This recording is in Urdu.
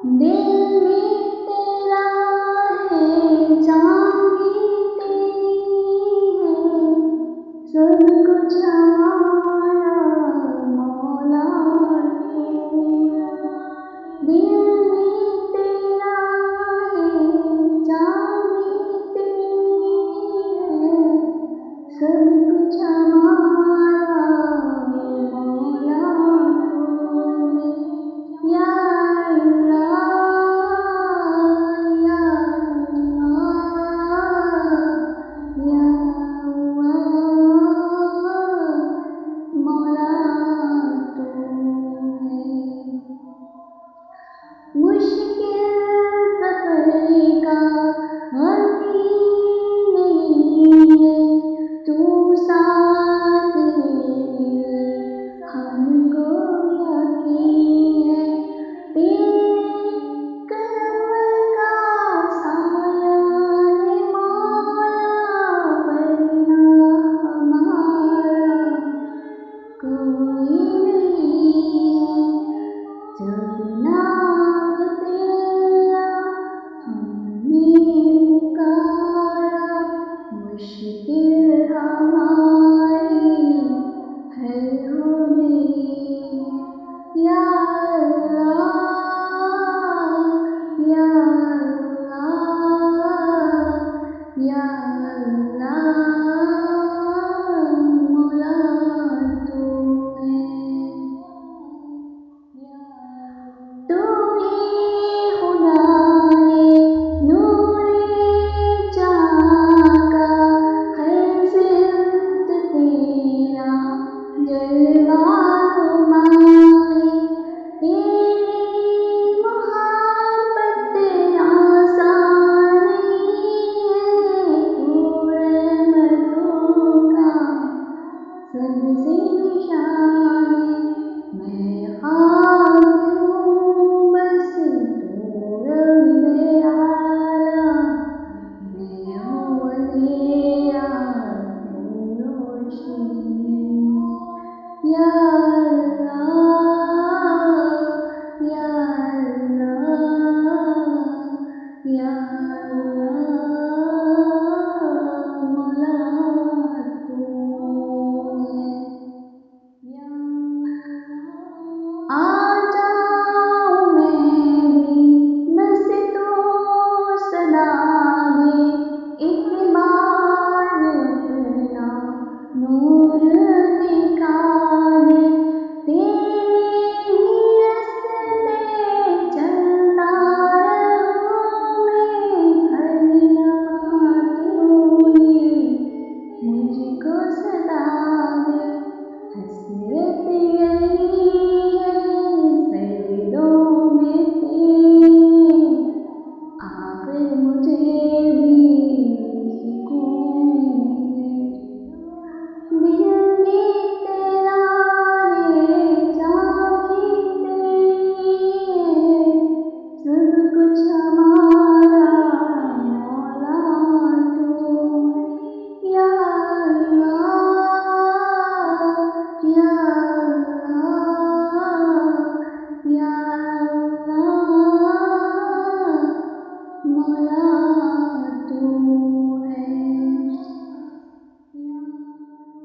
دل میں تیرا ہے، جان بھی تیری ہے، سب کچھ ہمارا مولا تو ہے۔ دل میں تیرا ہے، جان بھی تیری ہے، سب کچھ ہمارا مولا تو ہے۔ یا اللہ یا اللہ یا اللہ مولا تو ہے۔ مشکل سفر کا غم ہی نہیں ہے، تو ساتھ ہے میرے ہم کو یقین ہے، تیرے کرم کا سایہ ہے مولا، ورنہ ہمارا کوئی نہیں ہے۔ جب نام تیرا ہم نے پکارا، مشکل ہماری حل ہو گئی ہے۔ یا